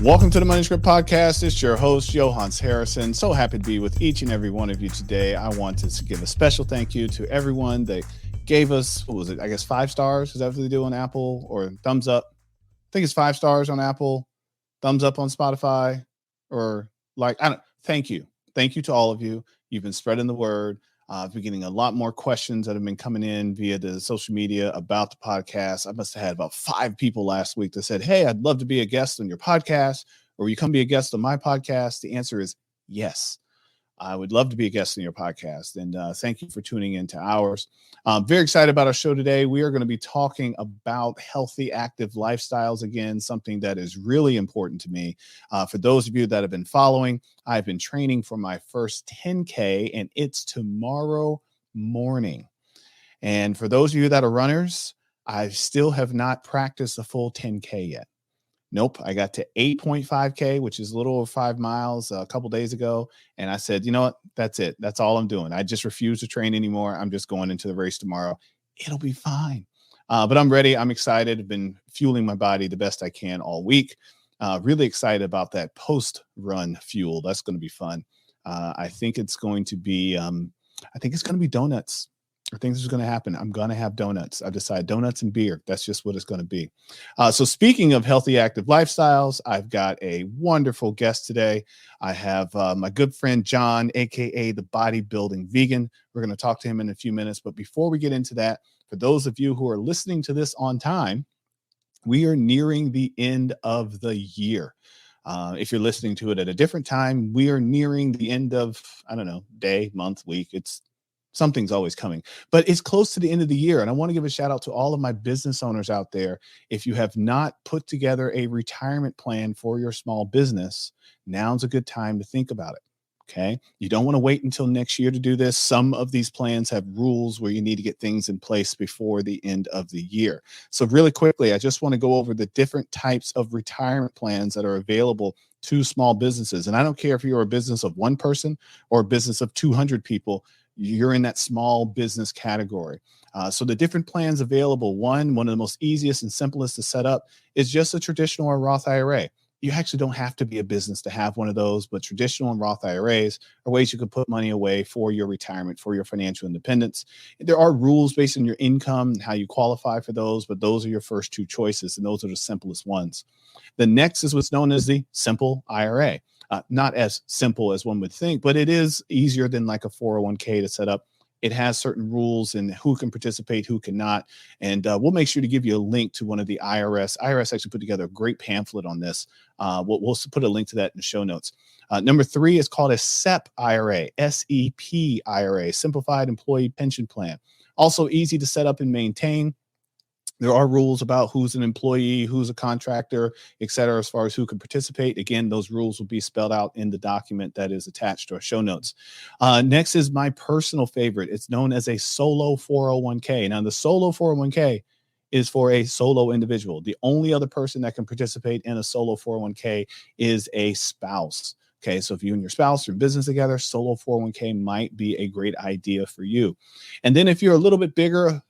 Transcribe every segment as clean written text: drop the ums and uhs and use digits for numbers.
Welcome to the Money Script Podcast. It's your host, Johannes Harrison. So happy to be with each and every one of you today. I want to give a special thank you to everyone that gave us, what was it? I guess 5 stars. Is that what they do on Apple? Or thumbs up? I think it's 5 stars on Apple, thumbs up on Spotify, or thank you. Thank you to all of you. You've been spreading the word. I've been getting a lot more questions that have been coming in via the social media about the podcast. I must have had about 5 people last week that said, hey, I'd love to be a guest on your podcast, or will you come be a guest on my podcast? The answer is yes. I would love to be a guest on your podcast. And thank you for tuning into ours. Very excited about our show today. We are going to be talking about healthy, active lifestyles again, something that is really important to me. For those of you that have been following, I've been training for my first 10K, and it's tomorrow morning. And for those of you that are runners, I still have not practiced a full 10K yet. Nope. I got to 8.5K, which is a little over 5 miles a couple days ago. And I said, you know what? That's it. That's all I'm doing. I just refuse to train anymore. I'm just going into the race tomorrow. It'll be fine. But I'm ready. I'm excited. I've been fueling my body the best I can all week. Really excited about that post-run fuel. That's going to be fun. I think it's going to be donuts. I think this is going to happen. I'm going to have donuts. I've decided donuts and beer. That's just what it's going to be. So speaking of healthy, active lifestyles, I've got a wonderful guest today. I have my good friend, John, AKA the Bodybuilding Vegan. We're going to talk to him in a few minutes. But before we get into that, for those of you who are listening to this on time, we are nearing the end of the year. If you're listening to it at a different time, we are nearing the end of, I don't know, day, month, week. Something's always coming, but it's close to the end of the year. And I want to give a shout out to all of my business owners out there. If you have not put together a retirement plan for your small business, now's a good time to think about it. Okay. You don't want to wait until next year to do this. Some of these plans have rules where you need to get things in place before the end of the year. So really quickly, I just want to go over the different types of retirement plans that are available to small businesses. And I don't care if you're a business of 1 person or a business of 200 people, you're in that small business category. So the different plans available, one of the most easiest and simplest to set up is just a traditional or Roth IRA. You actually don't have to be a business to have one of those, but traditional and Roth IRAs are ways you can put money away for your retirement, for your financial independence. There are rules based on your income and how you qualify for those, but those are your first 2 choices, and those are the simplest ones. The next is what's known as the simple IRA. Not as simple as one would think, but it is easier than like a 401k to set up. It has certain rules and who can participate, who cannot. And we'll make sure to give you a link to one of the IRS. IRS actually put together a great pamphlet on this. We'll put a link to that in the show notes. Number 3 is called a SEP IRA, SEP IRA, Simplified Employee Pension Plan. Also easy to set up and maintain. There are rules about who's an employee, who's a contractor, et cetera, as far as who can participate. Again, those rules will be spelled out in the document that is attached to our show notes. Next is my personal favorite. It's known as a solo 401k. Now, the solo 401k is for a solo individual. The only other person that can participate in a solo 401k is a spouse. Okay, so if you and your spouse are in business together, solo 401k might be a great idea for you. And then if you're a little bit bigger,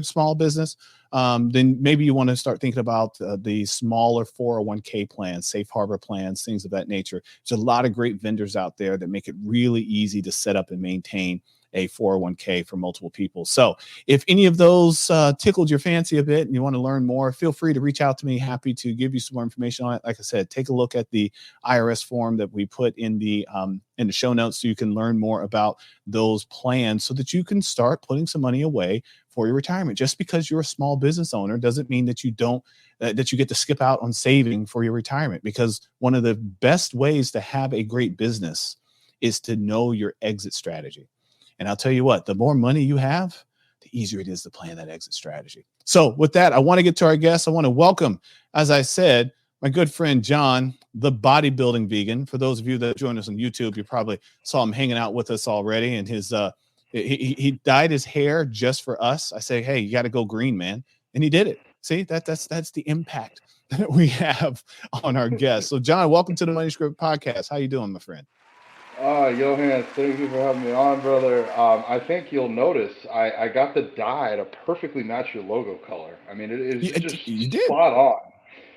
small business, then maybe you want to start thinking about the smaller 401k plans, safe harbor plans, things of that nature. There's a lot of great vendors out there that make it really easy to set up and maintain a 401k for multiple people. So if any of those tickled your fancy a bit and you want to learn more, feel free to reach out to me. Happy to give you some more information on it. Like I said, take a look at the IRS form that we put in the show notes so you can learn more about those plans so that you can start putting some money away for your retirement. Just because you're a small business owner doesn't mean that you get to skip out on saving for your retirement, because one of the best ways to have a great business is to know your exit strategy. And I'll tell you what, the more money you have, the easier it is to plan that exit strategy. So with that, I want to get to our guests. I want to welcome, as I said, my good friend, John, the Bodybuilding Vegan. For those of you that joined us on YouTube, you probably saw him hanging out with us already. And he dyed his hair just for us. I say, hey, you got to go green, man. And he did it. See, that's the impact that we have on our guests. So John, welcome to the Money Script Podcast. How you doing, my friend? Johan, thank you for having me on, brother. I think you'll notice I got the dye to perfectly match your logo color. I mean, it is just You did. spot on.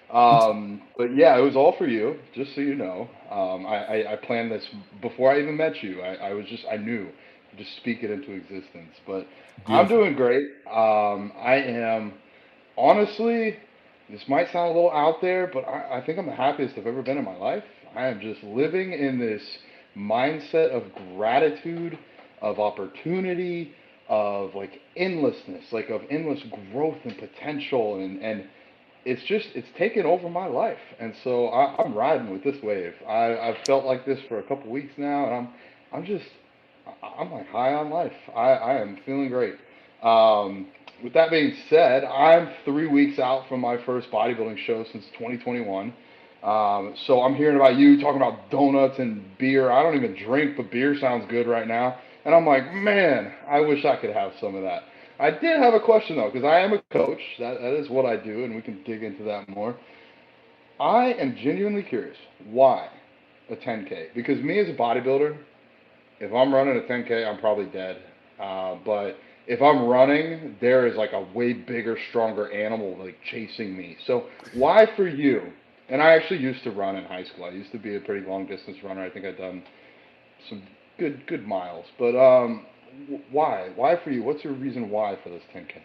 But yeah, it was all for you, just so you know. I planned this before I even met you. I knew, just speak it into existence. But I'm Beautiful. doing great. I am honestly, this might sound a little out there, but I think I'm the happiest I've ever been in my life. I am just living in this mindset of gratitude, of opportunity, of like endlessness, like of endless growth and potential, and it's taken over my life, and so I'm riding with this wave. I've felt like this for a couple weeks now, and I'm just I'm like high on life. I am feeling great. With that being said, I'm 3 weeks out from my first bodybuilding show since 2021. So I'm hearing about you talking about donuts and beer. I don't even drink, but beer sounds good right now. And I'm like, man, I wish I could have some of that. I did have a question though, because I am a coach. That is what I do, and we can dig into that more. I am genuinely curious. Why a 10K? Because me as a bodybuilder, if I'm running a 10K, I'm probably dead. But if I'm running, there is like a way bigger, stronger animal like chasing me. So why for you? And I actually used to run in high school. I used to be a pretty long distance runner. I think I've done some good miles. But why? Why for you? What's your reason why for this 10K?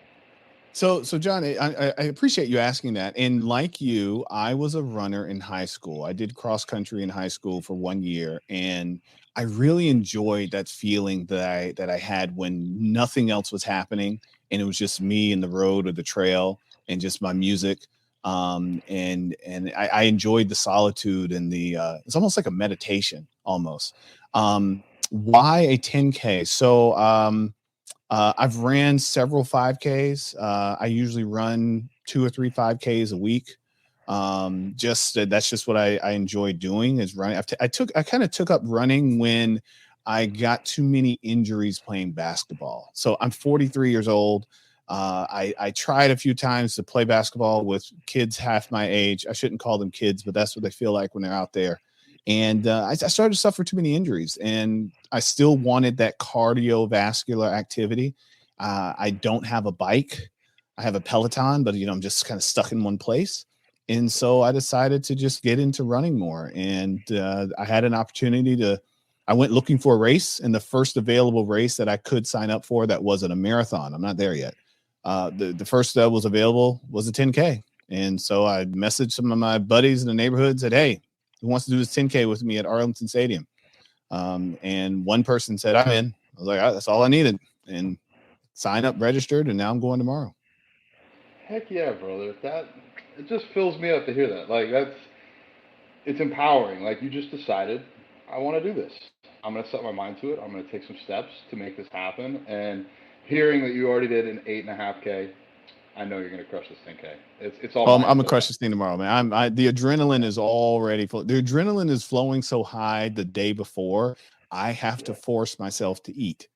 So John, I appreciate you asking that. And like you, I was a runner in high school. I did cross country in high school for 1 year, and I really enjoyed that feeling that I had when nothing else was happening, and it was just me and the road or the trail and just my music. And I enjoyed the solitude and the it's almost like a meditation almost. Why a 10K? I've ran several 5Ks. I usually run 2 or 3 5Ks a week. Just that's just what I enjoy doing is running. I kind of took up running when I got too many injuries playing basketball. So I'm 43 years old. I tried a few times to play basketball with kids half my age. I shouldn't call them kids, but that's what they feel like when they're out there. And I started to suffer too many injuries, and I still wanted that cardiovascular activity. I don't have a bike. I have a Peloton, but I'm just kind of stuck in one place. And so I decided to just get into running more. And I had an opportunity to. I went looking for a race, and the first available race that I could sign up for that wasn't a marathon. I'm not there yet. The first that was available was a 10K, and so I messaged some of my buddies in the neighborhood, said, "Hey, who wants to do this 10K with me at Arlington Stadium?" And one person said, "I'm in." I was like, "That's all I needed," and sign up, registered, and now I'm going tomorrow. Heck yeah, brother. That it just fills me up to hear that. Like that's it's empowering. Like you just decided, I want to do this. I'm gonna set my mind to it. I'm gonna take some steps to make this happen. And hearing that you already did an 8.5K, I know you're gonna crush this 10K. It's all I'm gonna mindset, crush man. this thing tomorrow, man. The adrenaline is already full. The adrenaline is flowing so high the day before. I have to Yeah. force myself to eat.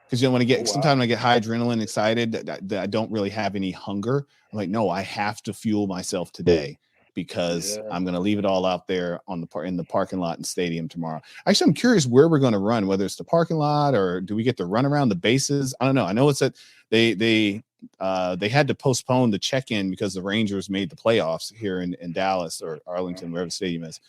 Because when I Oh get wow. sometimes when I get high adrenaline excited that I don't really have any hunger. I'm like, no, I have to fuel myself today because Yeah. I'm going to leave it all out there on in the parking lot and stadium tomorrow. Actually, I'm curious where we're going to run, whether it's the parking lot or do we get to run around the bases? I don't know. I know it's that they had to postpone the check-in because the Rangers made the playoffs here in Dallas or Arlington, wherever the stadium is.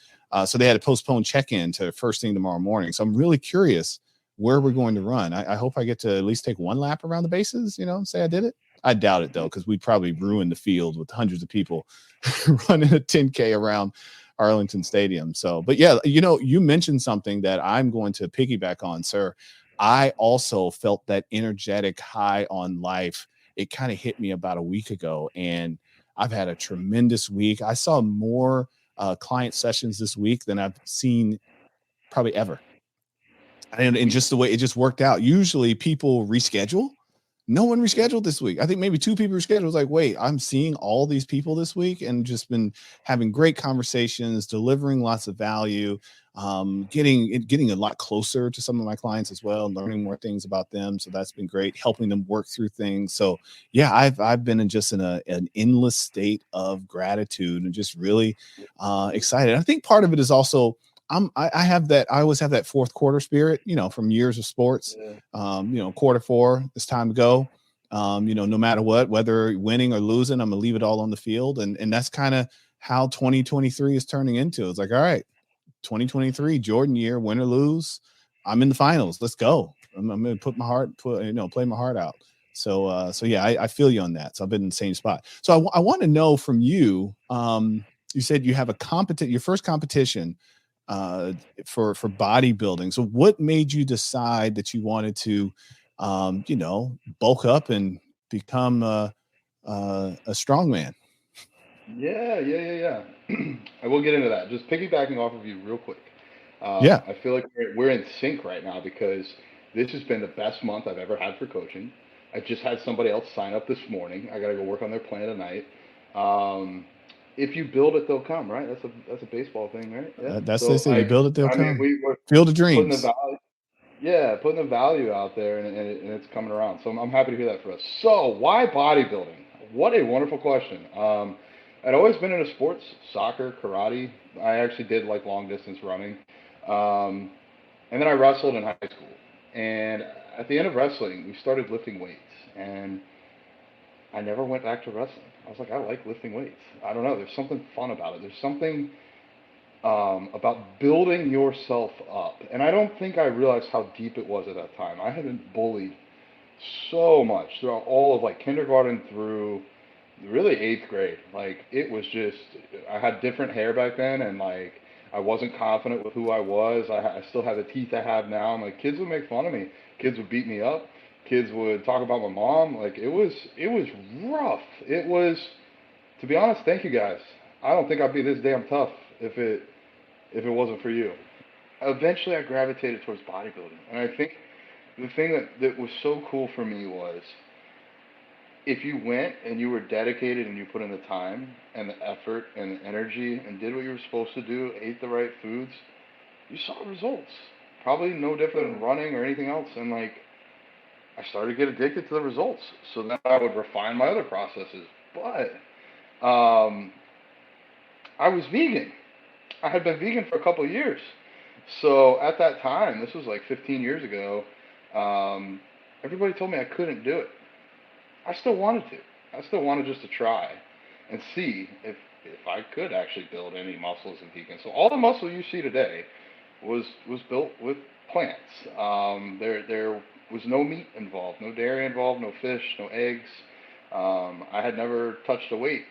So they had to postpone check-in to first thing tomorrow morning. So I'm really curious where we're going to run. I hope I get to at least take one lap around the bases, say I did it. I doubt it though, because we'd probably ruin the field with hundreds of people running a 10K around Arlington Stadium. So, but yeah, you mentioned something that I'm going to piggyback on, sir. I also felt that energetic high on life. It kind of hit me about a week ago, and I've had a tremendous week. I saw more client sessions this week than I've seen probably ever, and just the way it just worked out. Usually people reschedule. No one Yeah. rescheduled this week. I think maybe 2 people rescheduled. I was like, wait, I'm seeing all these people this week and just been having great conversations, delivering lots of value, getting a lot closer to some of my clients as well, learning more things about them. So that's been great, helping them work through things. So yeah, I've been in an endless state of gratitude and just really excited. I think part of it is also I have that. I always have that fourth quarter spirit, from years of sports. Yeah. Quarter four, it's time to go. No matter what, whether winning or losing, I'm gonna leave it all on the field, and that's kind of how 2023 is turning into. It's like, all right, 2023 Jordan year, win or lose, I'm in the finals. Let's go. I'm going to play my heart out. So yeah, I feel you on that. So I've been in the same spot. So I want to know from you. You said you have your first competition for bodybuilding. So what made you decide that you wanted to, bulk up and become a strongman? Yeah. I will get into that. Just piggybacking off of you real quick. Yeah, I feel like we're in sync right now because this has been the best month I've ever had for coaching. I just had somebody else sign up this morning. I got to go work on their plan tonight. Um, if you build it, they'll come, right? That's a baseball thing, right? Yeah. that's they So say. You build it, they'll I mean, come. we're Field of putting the dreams. value. Yeah, putting the value out there, and it's coming around. So I'm happy to hear that for us. So why bodybuilding? What a wonderful question. I'd always been into sports, soccer, karate. I actually did like long distance running, um, and then I wrestled in high school. And at the end of wrestling, we started lifting weights, and I never went back to wrestling. I was like, I like lifting weights. I don't know. There's something fun about it. There's something about building yourself up. And I don't think I realized how deep it was at that time. I had been bullied so much throughout all of like kindergarten through really eighth grade. Like it was just, I had different hair back then, and like I wasn't confident with who I was. I still have the teeth I have now. And like kids would make fun of me. Kids would beat me up. Kids would talk about my mom. Like it was rough. It was, to be honest. Thank you guys. I don't think I'd be this damn tough if it wasn't for you. Eventually, I gravitated towards bodybuilding, and I think the thing that was so cool for me was if you went and you were dedicated and you put in the time and the effort and the energy and did what you were supposed to do, ate the right foods, you saw results. Probably no different than running or anything else. And like, I started to get addicted to the results. So then I would refine my other processes. But um, I was vegan. I had been vegan for a couple of years. So at that time, this was like 15 years ago, um, everybody told me I couldn't do it. I still wanted to. I still wanted just to try and see if I could actually build any muscles in vegan. So all the muscle you see today was built with plants. There was no meat involved, no dairy involved, no fish, no eggs. I had never touched a weight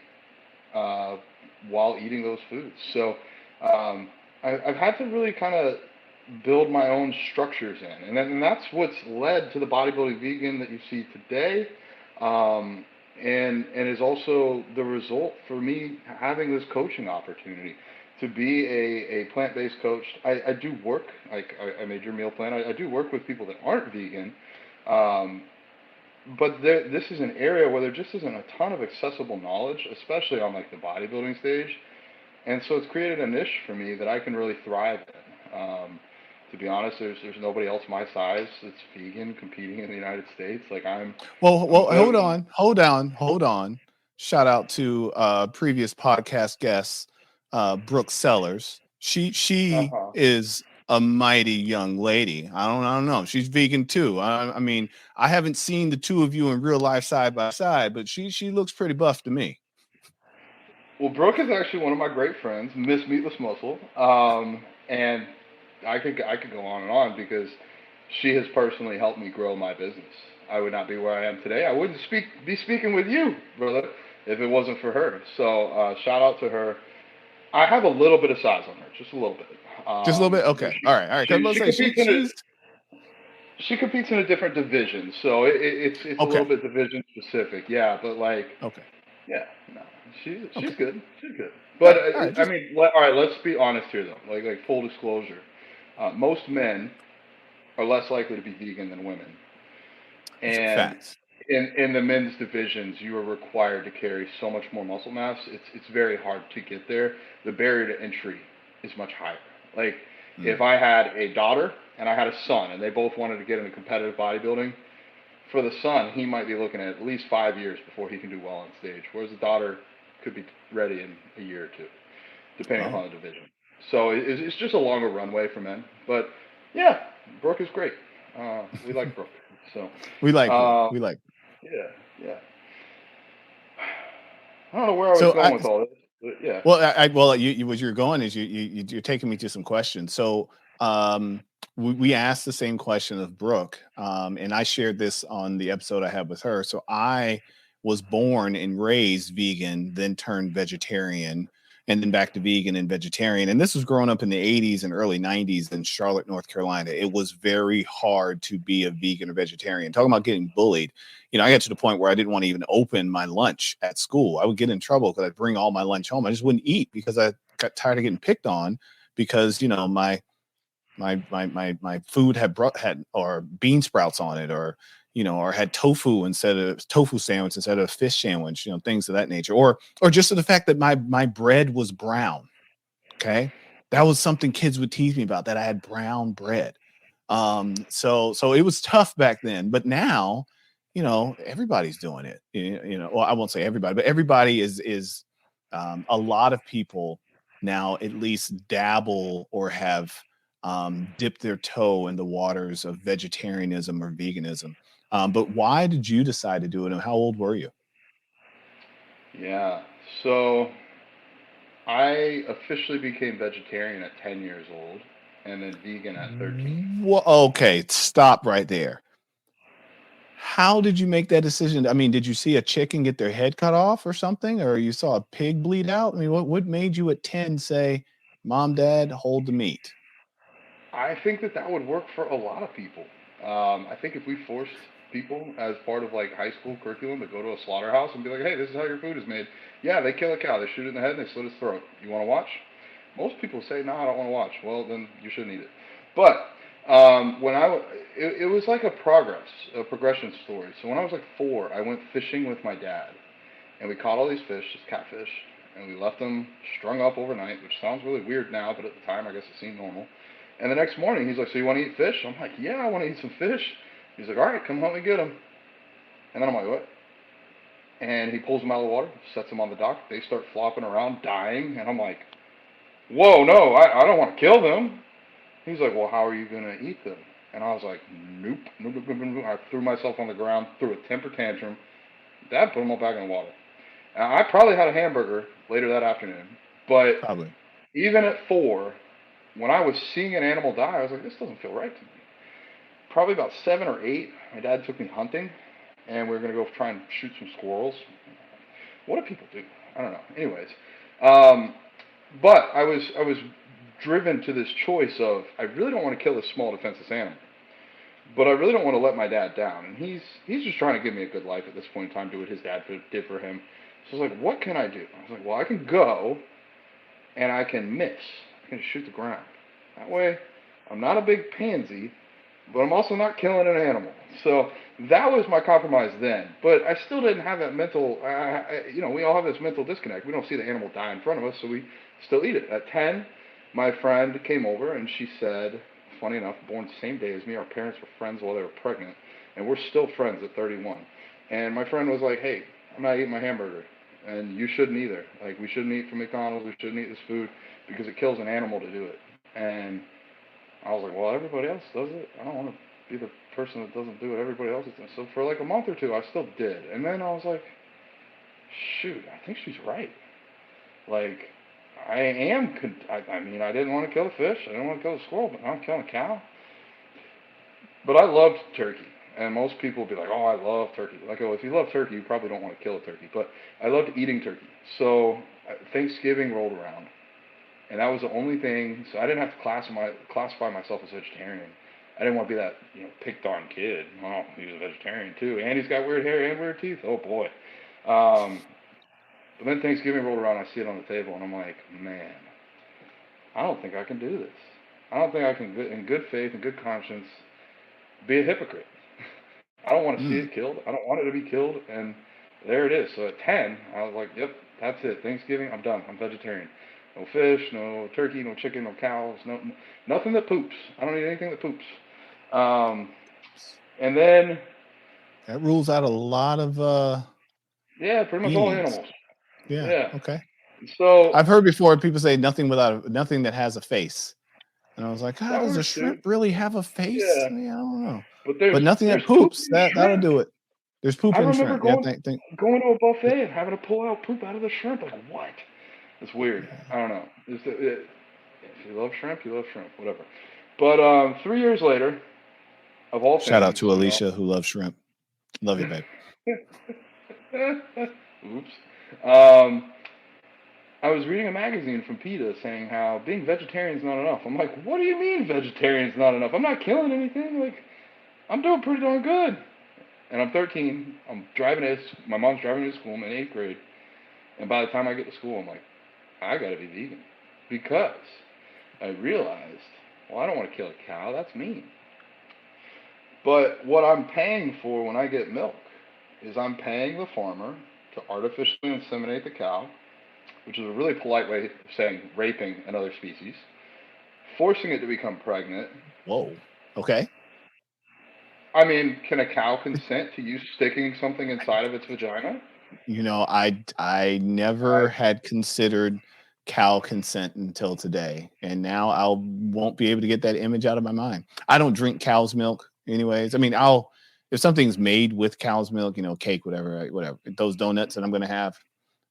uh, while eating those foods. So um, I've had to really kind of build my own structures in, and that's what's led to the bodybuilding vegan that you see today, um, and is also the result for me having this coaching opportunity to be a plant-based coach. I do work, like I made your meal plan. I do work with people that aren't vegan, um, but this is an area where there just isn't a ton of accessible knowledge, especially on like the bodybuilding stage. And so it's created a niche for me that I can really thrive in. To be honest, there's nobody else my size that's vegan competing in the United States. Like I'm Well, building. hold on. Shout out to previous podcast guest, Brooke Sellers. She Uh-huh. is a mighty young lady. I don't know. She's vegan too. I mean, I haven't seen the two of you in real life side by side, but she looks pretty buff to me. Well, Brooke is actually one of my great friends, Miss Meatless Muscle, and I could go on and on because she has personally helped me grow my business. I would not be where I am today. I wouldn't be speaking with you, brother, if it wasn't for her. So shout out to her. I have a little bit of size on her, just a little bit. Just a little bit. But Okay. All right. All right. 'Cause I was she about to say competes in a she's she competes in a different division, so it's a okay. little bit division specific. Yeah, but like Okay. yeah, no, she's Okay. good. She's good. All But right. All right. I Just mean, all right. Let's be honest here, though. Like full disclosure, most men are less likely to be vegan than women, and facts. in the men's divisions, you are required to carry so much more muscle mass. It's very hard to get there. The barrier to entry is much higher. Like if Mm. I had a daughter and I had a son, and they both wanted to get into competitive bodybuilding, for the son, he might be looking at least 5 years before he can do well on stage, whereas the daughter could be ready in a year or two, depending Oh, upon the division. So it's just a longer runway for men. But yeah, Brooke is great. We like Brooke. So we like Brooke. uh, We like. yeah, yeah. I don't know where I was So going with all this. Yeah. Well, well, what you're going is you're taking me to some questions. So, we asked the same question of Brooke, and I shared this on the episode I had with her. So I was born and raised vegan, then turned vegetarian, and then back to vegan and vegetarian. And this was growing up in the 80s and early 90s in Charlotte, North Carolina. It was very hard to be a vegan or vegetarian. Talking about getting bullied, I got to the point where I didn't want to even open my lunch at school. I would get in trouble because I'd bring all my lunch home. I just wouldn't eat because I got tired of getting picked on because my food had or bean sprouts on it, or or had tofu sandwich instead of fish sandwich, things of that nature, or just the fact that my bread was brown. Okay. That was something kids would tease me about, that I had brown bread. So it was tough back then, but now, everybody's doing it. Well, I won't say everybody, but everybody is a lot of people now at least dabble or have dipped their toe in the waters of vegetarianism or veganism. But why did you decide to do it, and how old were you? Yeah. So I officially became vegetarian at 10 years old and then vegan at 13. Well, okay, stop right there. How did you make that decision? I mean, did you see a chicken get their head cut off or something, or you saw a pig bleed out? I mean, what made you at 10 say, "Mom, Dad, hold the meat"? I think that that would work for a lot of people. I think if we forced people as part of like high school curriculum to go to a slaughterhouse and be like, hey, this is how your food is made. Yeah, they kill a cow, they shoot it in the head, and they slit its throat. You want to watch? Most people say, no, I don't want to watch. Well, then you shouldn't eat it. But when it was like a progression story. So when I was like 4, I went fishing with my dad, and we caught all these fish, just catfish, and we left them strung up overnight, which sounds really weird now, but at the time I guess it seemed normal. And the next morning he's like, "So you want to eat fish?" I'm like, "Yeah, I want to eat some fish." He's like, "All right, come help me get them." And then I'm like, "What?" And he pulls them out of the water, sets them on the dock. They start flopping around, dying, and I'm like, "Whoa, no, I don't want to kill them." He's like, "Well, how are you gonna eat them?" And I was like, "Nope, nope, nope, nope, nope." I threw myself on the ground, threw a temper tantrum. Dad put them all back in the water. I probably had a hamburger later that afternoon, but Probably. even at 4, when I was seeing an animal die, I was like, this doesn't feel right to me. Probably about 7 or 8, my dad took me hunting, and we were gonna go try and shoot some squirrels. What do people do? I don't know. Anyways, um, but I was driven to this choice of I really don't want to kill this small defenseless animal, but I really don't want to let my dad down, and he's just trying to give me a good life at this point in time. Do what his dad did for him. So I was like, what can I do? I was like, well, I can go and I can miss. I can shoot the ground. That way, I'm not a big pansy, but I'm also not killing an animal. So that was my compromise then. But I still didn't have that mental. We all have this mental disconnect. We don't see the animal die in front of us, so we still eat it. At 10, my friend came over and she said, funny enough, born the same day as me. Our parents were friends while they were pregnant, and we're still friends at 31. And my friend was like, "Hey, I'm not eating my hamburger, and you shouldn't either. Like, we shouldn't eat from McDonald's. We shouldn't eat this food because it kills an animal to do it." And I was like, well, everybody else does it. I don't want to be the person that doesn't do what everybody else is doing. So for like a month or two, I still did. And then I was like, shoot, I think she's right. Like, I am. I mean, I didn't want to kill a fish. I didn't want to kill a squirrel, but now I'm killing a cow. But I loved turkey. And most people would be like, oh, I love turkey. Like, oh, if you love turkey, you probably don't want to kill a turkey. But I loved eating turkey. So Thanksgiving rolled around, and that was the only thing. So I didn't have to classify myself as vegetarian. I didn't want to be that picked on kid. Oh, he's a vegetarian too, and he's got weird hair and weird teeth. Oh boy. Um, but then Thanksgiving rolled around. I see it on the table, and I'm like, man, I don't think I can do this. I don't think I can, in good faith and good conscience, be a hypocrite. I don't want to see Mm. it killed. I don't want it to be killed, and there it is. So at 10, I was like, yep, that's it. Thanksgiving, I'm done. I'm vegetarian. No fish, no turkey, no chicken, no cows, nothing that poops. I don't eat anything that poops. Um, and then, That rules out a lot of yeah, pretty much all beings. animals. Yeah. Yeah. Okay. So I've heard before people say nothing that has a face. And I was like, that does a works too. shrimp really have a face? Yeah. I mean, I don't know. But But nothing there's that poop poops, in that'll shrimp. do it. There's I poop in remember shrimp. Yeah, going think going to a buffet and having to pull out poop out of the shrimp. Like what? It's weird. I don't know. If you love shrimp, you love shrimp. Whatever. But 3 years later, of all Shout out things, to Alicia who loves shrimp. Love you, babe. Oops. Um, I was reading a magazine from PETA saying how being vegetarian is not enough. I'm like, what do you mean vegetarian is not enough? I'm not killing anything. Like, I'm doing pretty darn good. And I'm 13. I'm driving to my mom's driving me to school. I'm in 8th grade. And by the time I get to school, I'm like, I gotta be vegan because I realized, well, I don't want to kill a cow. That's mean. But what I'm paying for when I get milk is I'm paying the farmer to artificially inseminate the cow, which is a really polite way of saying raping another species, forcing it to become pregnant. Whoa. Okay. I mean, can a cow consent to you sticking something inside of its vagina? I never had considered cow consent until today, and now I won't be able to get that image out of my mind. I don't drink cow's milk, anyways. I mean, I'll if something's made with cow's milk, cake, whatever, whatever. Those donuts that I'm going to have,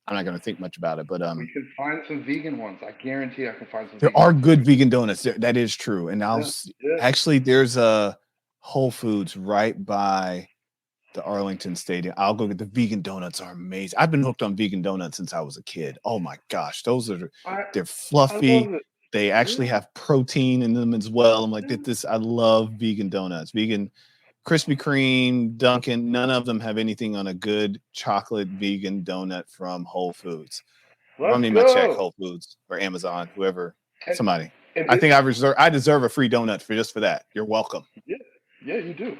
I'm not going to think much about it. But We can find some vegan ones. I guarantee I can find some there vegan are ones for good you. vegan donuts. That is true. And Yeah, yeah. actually, there's a Whole Foods right by the Arlington Stadium. I'll go get the vegan donuts. Are amazing. I've been hooked on vegan donuts since I was a kid. Oh my gosh, I they're I love fluffy. it. They actually Yeah, have protein in them as well. I'm like, yeah. this. I love vegan donuts. Vegan Krispy Kreme, Dunkin'. None of them have anything on a good chocolate vegan donut from Whole Foods. Run Let's me my check, go. Whole Foods or Amazon, whoever, And somebody. and I this, think I deserve a free donut for that. You're welcome. yeah, yeah, you do.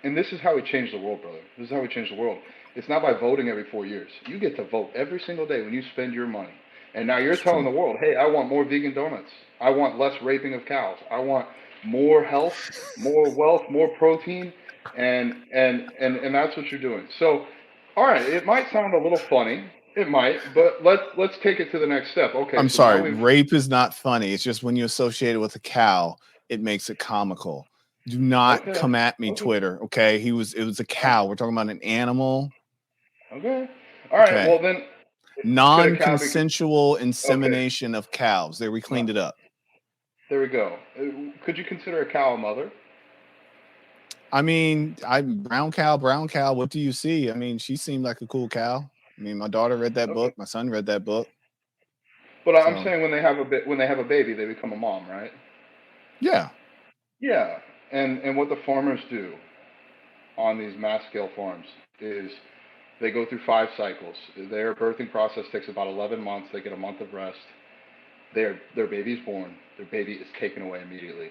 And this is how we change the world, brother. This is how we change the world. It's not by voting every 4 years. You get to vote every single day when you spend your money. And now you're That's telling true. the world, hey, I want more vegan donuts. I want less raping of cows. I want more health, more wealth, more protein, and that's what you're doing. So, all right, it might sound a little funny. It might, but let's take it to the next step. Okay, I'm so now sorry, we've rape is not funny. It's just when you associate it with a cow, it makes it comical. Do not okay, come at me, okay, Twitter. Okay, it was a uh, cow. We're talking about an animal. okay. All right, well Okay, then, could a cow be? non-consensual Okay, insemination of cows. There, we no, cleaned it up. there we go. Could you consider a cow a mother? I mean, I'm brown cow. What do you see? I mean, she seemed like a cool cow. I mean, my daughter read that Okay, book. My son read that book. but I'm So saying when they have a baby, they become a mom, right? yeah, Yeah, and what the farmers do on these mass scale farms is they go through 5 cycles. Their birthing process takes about 11 months. They get a month of rest. Their baby's born. Their baby is taken away immediately.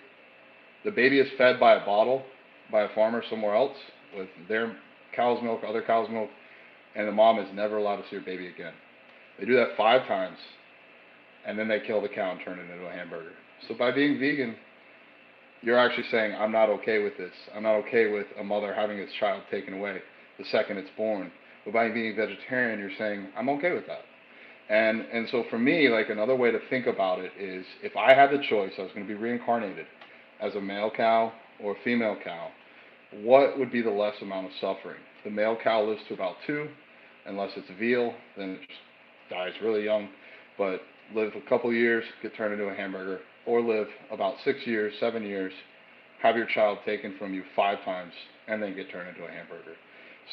The baby is fed by a bottle by a farmer somewhere else with their cow's milk, other cow's milk, and the mom is never allowed to see her baby again. They do that 5 times, and then they kill the cow and turn it into a hamburger. So by being vegan, you're actually saying, I'm not okay with this. I'm not okay with a mother having its child taken away the second it's born. But by being vegetarian, you're saying, I'm okay with that. And so for me, like another way to think about it is if I had the choice, I was going to be reincarnated as a male cow or a female cow, what would be the less amount of suffering? The male cow lives to about 2, unless it's veal, then it just dies really young. But live a couple years, get turned into a hamburger, or live about 6 years, 7 years, have your child taken from you 5 times, and then get turned into a hamburger.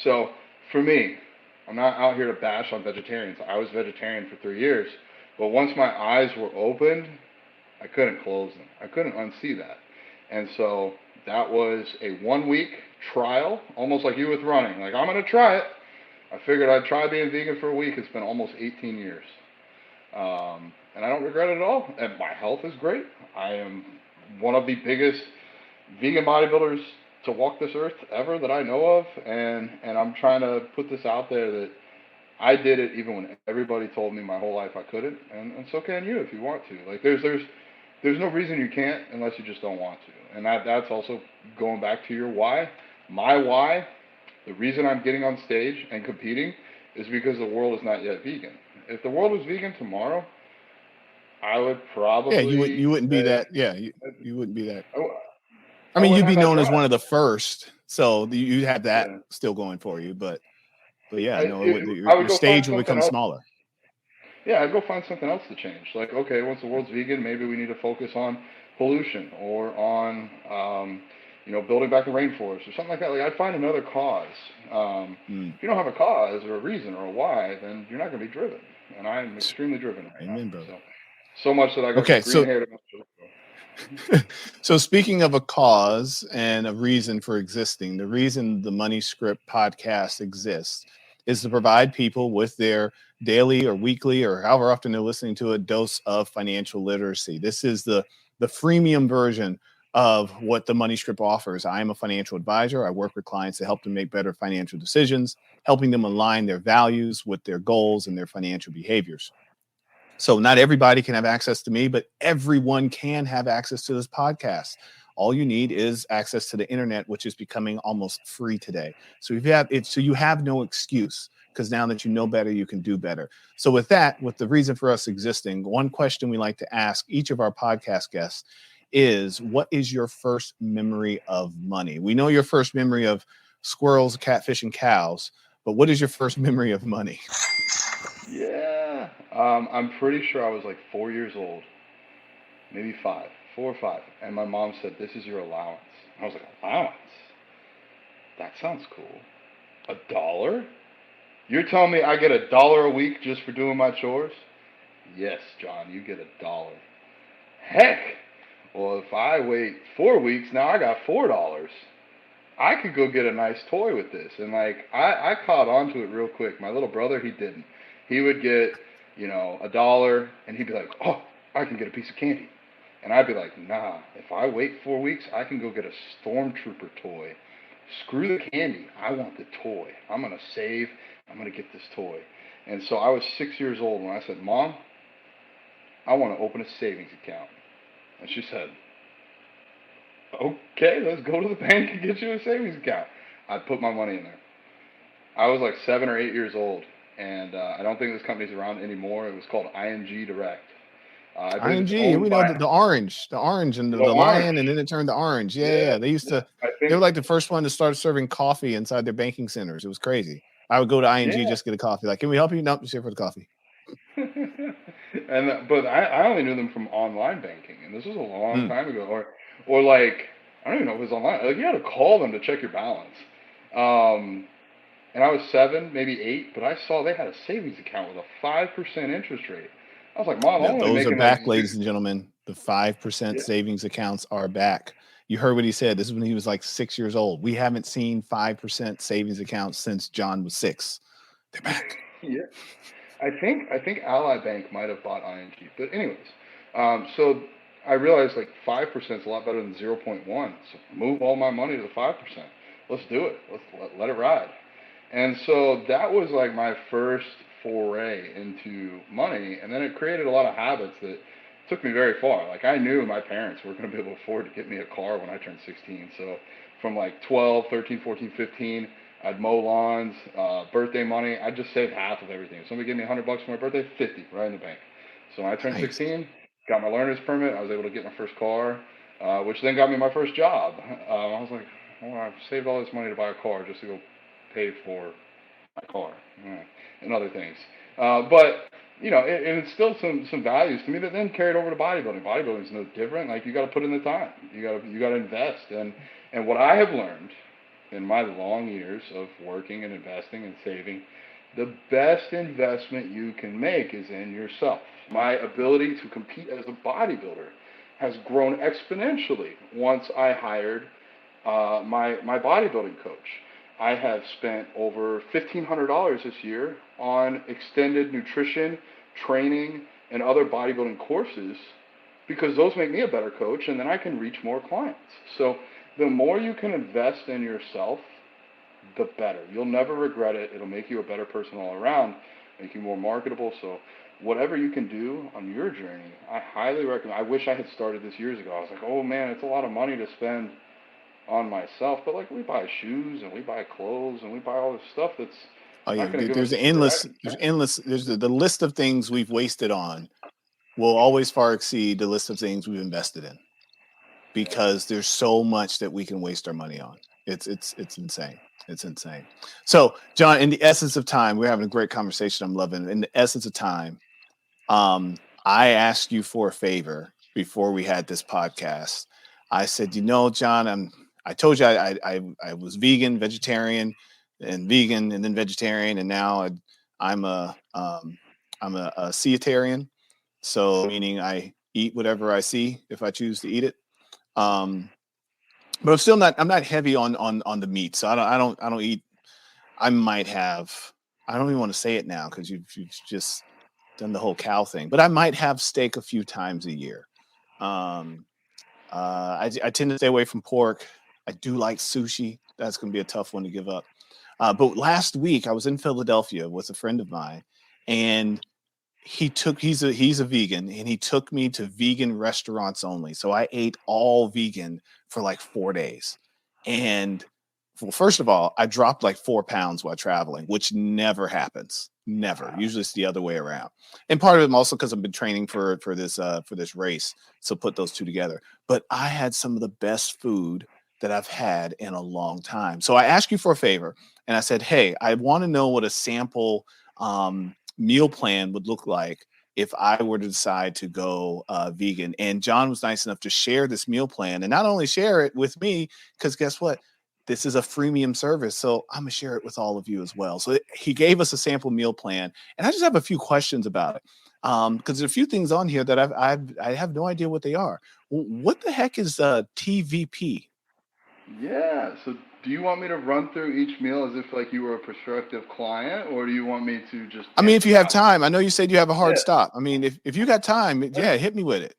So for me, I'm not out here to bash on vegetarians. I was vegetarian for 3 years, but once my eyes were opened, I couldn't close them. I couldn't unsee that. And so that was a 1 week trial, almost like you with running. Like, I'm going to try it. I figured I'd try being vegan for a week. It's been almost 18 years. And I don't regret it at all. And my health is great. I am one of the biggest vegan bodybuilders to walk this earth ever that I know of. And I'm trying to put this out there that I did it even when everybody told me my whole life I couldn't. And so can you if you want to. Like, there's no reason you can't unless you just don't want to. And that's also going back to your why. My why, the reason I'm getting on stage and competing is because the world is not yet vegan. If the world was vegan tomorrow, I would yeah. probably You wouldn't be say that. Yeah, you wouldn't be that. I I mean, wouldn't you'd have be that known as drive. one of the first, so you'd have that Yeah. still going for you. But yeah, I, no, it, I would your go find stage will something become else. smaller. yeah, I'd go find something else to change. Like, okay, once the world's vegan, maybe we need to focus on pollution or on, building back the rainforest or something like that. Like, I'd find another cause. Mm. If you don't have a cause or a reason or a why, then you're not going to be driven. And I'm extremely driven right now. Amen, brother. So much that I got Okay, this green so hair. so speaking of a cause and a reason for existing, the reason the Money Script podcast exists is to provide people with their daily or weekly or however often they're listening to a dose of financial literacy. This is the freemium version of what the Money Script offers. I am a financial advisor. I work with clients to help them make better financial decisions, helping them align their values with their goals and their financial behaviors. So not everybody can have access to me, but everyone can have access to this podcast. All you need is access to the internet, which is becoming almost free today. So if you have it, so you have no excuse, because now that you know better, you can do better. So with that, with the reason for us existing, one question we like to ask each of our podcast guests is, what is your first memory of money? We know your first memory of squirrels, catfish, and cows, but what is your first memory of money? Yeah. I'm pretty sure I was like 4 years old, maybe five, 4 or 5. And my mom said, "This is your allowance." I was like, "Allowance? That sounds cool. $1? You're telling me I get $1 a week just for doing my chores?" "Yes, John, you get $1." "Heck! Well, if I wait 4 weeks, now I got $4. I could go get a nice toy with this." And like I caught on to it real quick. My little brother, he didn't. He would get, $1 and he'd be like, "Oh, I can get a piece of candy." And I'd be like, "Nah, if I wait 4 weeks, I can go get a stormtrooper toy. Screw the candy. I want the toy. I'm gonna save. I'm gonna get this toy." And so I was 6 years old when I said, "Mom, I want to open a savings account." And she said, "Okay, let's go to the bank and get you a savings account." I put my money in there. I was like 7 or 8 years old, and I don't think this company's around anymore. It was called ING Direct. I believe it's ING, we owned know by the orange and the the Orange. lion, and then it turned to orange. Yeah, yeah, Yeah, yeah. They used yeah. to, I they think, were like the first one to start serving coffee inside their banking centers. It was crazy. I would go to ING yeah. just get a coffee. Like, can we help you? Nope, just here for the coffee. But I only knew them from online banking, and this was a long Mm, time ago. Or like I don't even know if it was online. Like you had to call them to check your balance. Um, and I was 7, maybe 8, but I saw they had a savings account with a 5% interest rate. I was like, "Mom, I'm only those are making like back, ladies and gentlemen. The 5% yeah, savings accounts are back. You heard what he said. This is when he was like 6 years old. We haven't seen 5% savings accounts since John was 6. They're back. yeah." I think Ally Bank might have bought ING, but anyways, so I realized like 5% is a lot better than 0.1. So move all my money to the 5%. Let's do it. Let it ride. And so that was like my first foray into money, and then it created a lot of habits that took me very far. Like I knew my parents were going to be able to afford to get me a car when I turned 16. So from like 12, 13, 14, 15, I'd mow lawns, birthday money. I'd just save half of everything. If somebody gave me $100 for my birthday, 50 right in the bank. So when I turned Nice. 16, got my learner's permit. I was able to get my first car, which then got me my first job. I was like, "Oh, I've saved all this money to buy a car just to go pay for my car, and other things." But it instilled some values to me that then carried over to bodybuilding. Bodybuilding is no different. Like you got to put in the time. You got to invest. And what I have learned in my long years of working and investing and saving, the best investment you can make is in yourself. My ability to compete as a bodybuilder has grown exponentially once I hired my bodybuilding coach. I have spent over $1,500 this year on extended nutrition, training, and other bodybuilding courses because those make me a better coach and then I can reach more clients. So the more you can invest in yourself, the better. You'll never regret it. It'll make you a better person all around, make you more marketable. So whatever you can do on your journey, I highly recommend. I wish I had started this years ago. I was like, "Oh man, it's a lot of money to spend on myself," but like we buy shoes and we buy clothes and we buy all this stuff that's Oh yeah, not going to give us there's a direct. there's the list of things we've wasted on will always far exceed the list of things we've invested in, Yeah. because there's so much that we can waste our money on. It's insane. It's insane. So, John, in the essence of time, we're having a great conversation. I'm loving it. In the essence of time, I asked you for a favor before we had this podcast. I said, John, I told you I was vegan, vegetarian, and vegan, and then vegetarian, and now I'm a ceatarian. So meaning I eat whatever I see if I choose to eat it. Um, but I'm not heavy on the meat. So I don't eat. I might have. I don't even want to say it now because you've just done the whole cow thing. But I might have steak a few times a year. Um, I tend to stay away from pork. I do like sushi. That's going to be a tough one to give up. But last week I was in Philadelphia with a friend of mine, and he's a vegan, and he took me to vegan restaurants only. So I ate all vegan for like 4 days. And well, first of all, I dropped like 4 pounds while traveling, which never happens. Never. Usually it's the other way around. And part of it also because I've been training for this race. So put those two together. But I had some of the best food that I've had in a long time. So I asked you for a favor, and I said, hey, I want to know what a sample meal plan would look like if I were to decide to go vegan. And John was nice enough to share this meal plan, and not only share it with me, because guess what? This is a freemium service, so I'm gonna share it with all of you as well. So he gave us a sample meal plan, and I just have a few questions about it because there's a few things on here that I have no idea what they are. What the heck is TVP? Yeah. So do you want me to run through each meal as if like you were a prospective client, or do you want me to just I mean, if answer you have that one? time, I know you said you have a hard Yeah. stop. I mean, if you got time, yeah, hit me with it.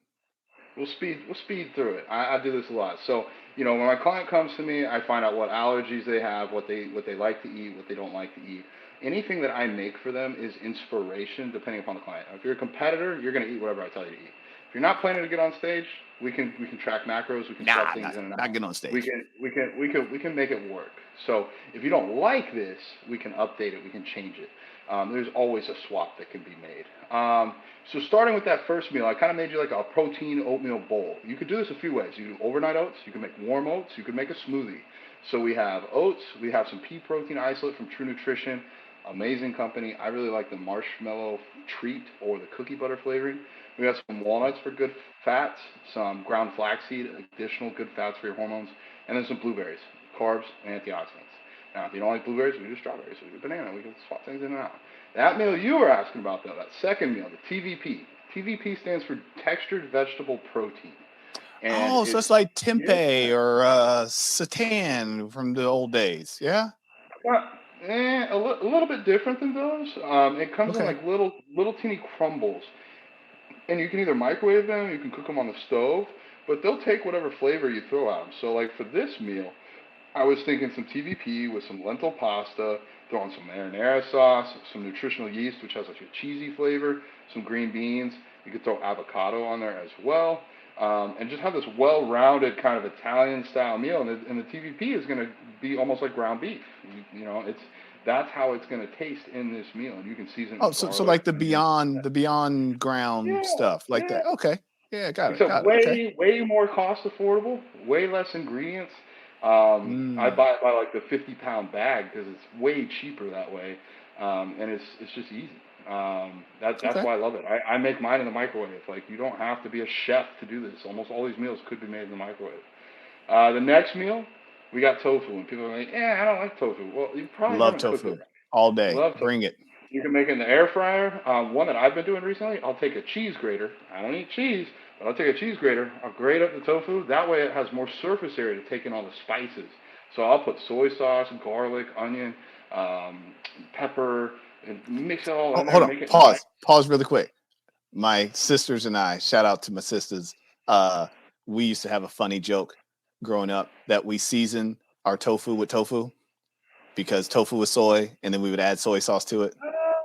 We'll speed through it. I do this a lot. So when my client comes to me, I find out what allergies they have, what they like to eat, what they don't like to eat. Anything that I make for them is inspiration, depending upon the client. If you're a competitor, you're going to eat whatever I tell you to eat. If you're not planning to get on stage, we can track macros, we can sweat Nah, things in and not out. getting on stage. We can make it work. So if you don't like this, we can update it, we can change it. There's always a swap that can be made. So starting with that first meal, I kind of made you like a protein oatmeal bowl. You could do this a few ways. You can do overnight oats. You can make warm oats. You can make a smoothie. So we have oats. We have some pea protein isolate from True Nutrition. Amazing company. I really like the marshmallow treat or the cookie butter flavoring. We got some walnuts for good fats, some ground flaxseed, additional good fats for your hormones, and then some blueberries, carbs and antioxidants. Now, if you don't like blueberries, we can do strawberries, we can do banana, we can swap things in and out. That meal you were asking about, though, that second meal, the TVP. TVP stands for textured vegetable protein. And Oh, so it's, it's like yeah, tempeh or seitan from the old days. Yeah. well, a little bit different than those. It comes in Okay. like little teeny crumbles. And you can either microwave them, you can cook them on the stove, but they'll take whatever flavor you throw at them. So, like for this meal, I was thinking some TVP with some lentil pasta, throw in some marinara sauce, some nutritional yeast, which has like a cheesy flavor, some green beans. You could throw avocado on there as well, and just have this well-rounded kind of Italian-style meal. And the TVP is going to be almost like ground beef. It's that's how it's going to taste in this meal, and you can season it Oh, with so garlic, like the onion. beyond ground Yeah, stuff like yeah. that. Okay. Yeah, got it. Except Got it. Okay. way more cost affordable, way less ingredients. I Mm, buy it by like the 50-pound bag because it's way cheaper that way, and it's just easy. That's okay. why I love it. I make mine in the microwave. Like you don't have to be a chef to do this. Almost all these meals could be made in the microwave. The next meal, we got tofu, and people are like, "Yeah, I don't like tofu." Well, you probably Love haven't cooked it tofu right. all day. Love tofu. Bring it. You can make it in the air fryer. One that I've been doing recently, I'll take a cheese grater. I don't eat cheese, but I'll take a cheese grater. I'll grate up the tofu. That way it has more surface area to take in all the spices. So I'll put soy sauce, garlic, onion, pepper, and mix it all Oh, in there hold and on. make it nice. Pause really quick. My sisters and I, shout out to my sisters. Uh, we used to have a funny joke growing up that we season our tofu with tofu because tofu was soy, and then we would add soy sauce to it.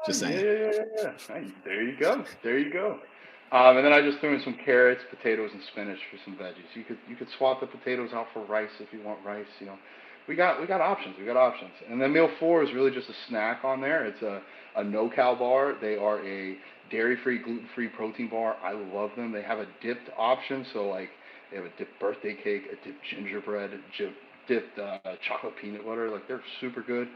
Just Yeah, saying. yeah, yeah, yeah, yeah. Hey, there you go. There you go. And then I just threw in some carrots, potatoes, and spinach for some veggies. You could swap the potatoes out for rice if you want rice. We got options. We got options. And then meal four is really just a snack on there. It's a no cal bar. They are a dairy free, gluten free protein bar. I love them. They have a dipped option. So like they have a dipped birthday cake, a dipped gingerbread, dipped chocolate peanut butter. Like they're super good.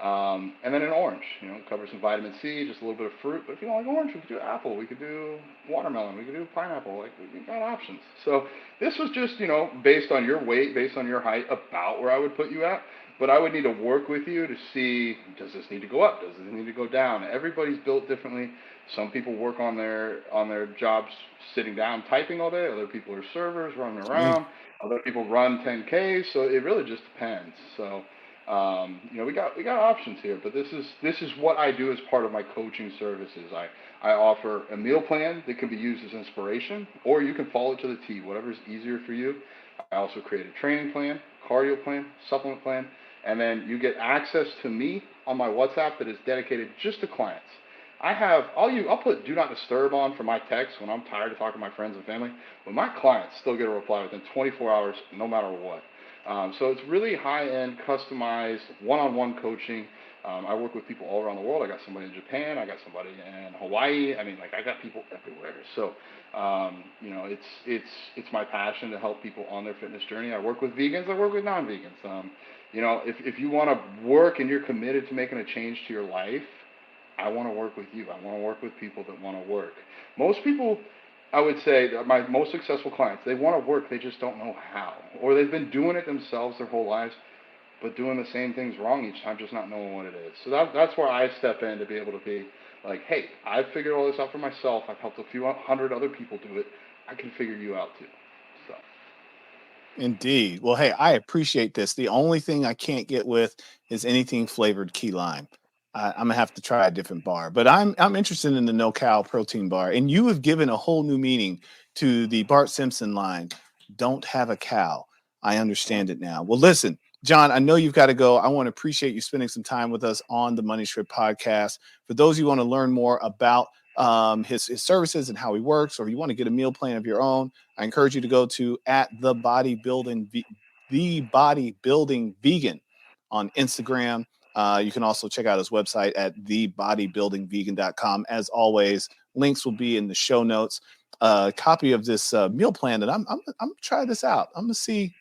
And then an orange, covers some vitamin C, just a little bit of fruit. But if you don't like orange, we could do apple, we could do watermelon, we could do pineapple. Like, we got options. So this was just, based on your weight, based on your height, about where I would put you at. But I would need to work with you to see, does this need to go up? Does this need to go down? Everybody's built differently. Some people work on their jobs sitting down typing all day. Other people are servers running around. Other people run 10Ks. So it really just depends. So we got options here, but this is what I do as part of my coaching services. I offer a meal plan that can be used as inspiration, or you can follow it to the T, whatever is easier for you. I also create a training plan, cardio plan, supplement plan, and then you get access to me on my WhatsApp that is dedicated just to clients. I'll put do not disturb on for my texts when I'm tired of talking to my friends and family, but my clients still get a reply within 24 hours, no matter what. So it's really high-end, customized, one-on-one coaching. I work with people all around the world. I got somebody in Japan. I got somebody in Hawaii. I got people everywhere. So, it's my passion to help people on their fitness journey. I work with vegans. I work with non-vegans. If you want to work and you're committed to making a change to your life, I want to work with you. I want to work with people that want to work. Most people, I would say, my most successful clients, they want to work, they just don't know how. Or they've been doing it themselves their whole lives, but doing the same things wrong each time, just not knowing what it is. So that's where I step in to be able to be like, hey, I've figured all this out for myself. I've helped a few hundred other people do it. I can figure you out too. So. Indeed. Well, hey, I appreciate this. The only thing I can't get with is anything flavored key lime. I'm gonna have to try a different bar, but I'm interested in the no cow protein bar. And you have given a whole new meaning to the Bart Simpson line. Don't have a cow. I understand it now. Well, listen, John, I know you've got to go. I want to appreciate you spending some time with us on the Money Script podcast. For those who want to learn more about his services and how he works, or you want to get a meal plan of your own, I encourage you to go to the bodybuilding vegan on Instagram. You can also check out his website at thebodybuildingvegan.com. As always, links will be in the show notes. A copy of this meal plan that I'm gonna try this out. I'm gonna see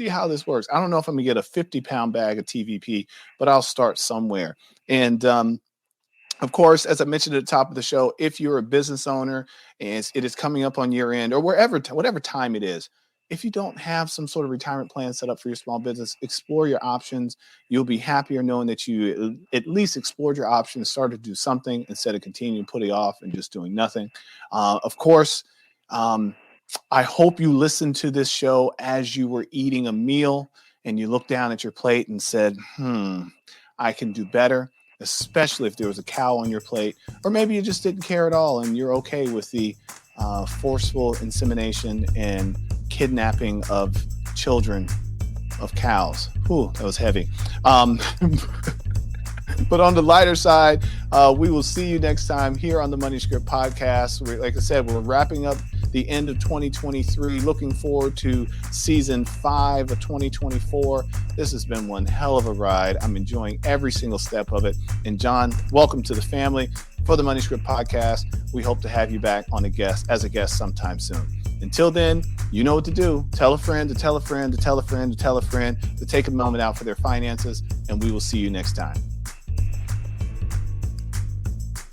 how this works. I don't know if I'm gonna get a 50-pound bag of TVP, but I'll start somewhere. And of course, as I mentioned at the top of the show, if you're a business owner and it is coming up on year end or whatever time it is, if you don't have some sort of retirement plan set up for your small business, explore your options. You'll be happier knowing that you at least explored your options, started to do something instead of continuing putting off and just doing nothing. Of course, I hope you listened to this show as you were eating a meal and you looked down at your plate and said, I can do better, especially if there was a cow on your plate, or maybe you just didn't care at all and you're okay with the forceful insemination and kidnapping of children of cows. Whew, that was heavy. But on the lighter side, we will see you next time here on the Money Script podcast. Like I said, we're wrapping up the end of 2023. Looking forward to season 5 of 2024. This has been one hell of a ride. I'm enjoying every single step of it. And John, welcome to the family for the Money Script podcast. We hope to have you back as a guest sometime soon. Until then, you know what to do. Tell a friend to tell a friend to tell a friend to tell a friend to take a moment out for their finances, and we will see you next time.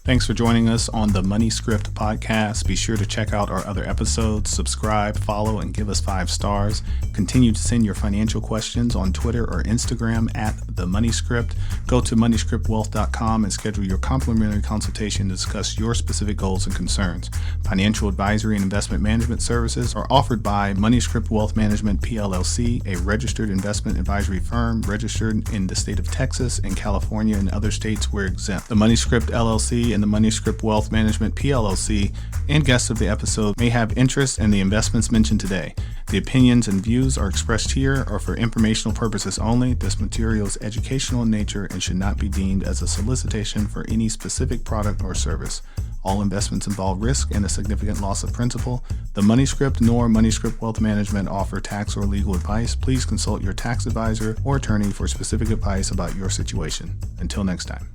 Thanks for joining us on the Money Script podcast. Be sure to check out our other episodes, subscribe, follow, and give us 5 stars. Continue to send your financial questions on Twitter or Instagram at the Money Script. Go to moneyscriptwealth.com and schedule your complimentary consultation to discuss your specific goals and concerns. Financial advisory and investment management services are offered by Money Script Wealth Management PLLC, a registered investment advisory firm registered in the state of Texas and California and other states where exempt. The Money Script LLC and the Money Script Wealth Management PLLC and guests of the episode may have interest in the investments mentioned today. The opinions and views are expressed here are for informational purposes only. This material is educational in nature and should not be deemed as a solicitation for any specific product or service. All investments involve risk and a significant loss of principal. The Money Script nor Money Script Wealth Management offer tax or legal advice. Please consult your tax advisor or attorney for specific advice about your situation. Until next time.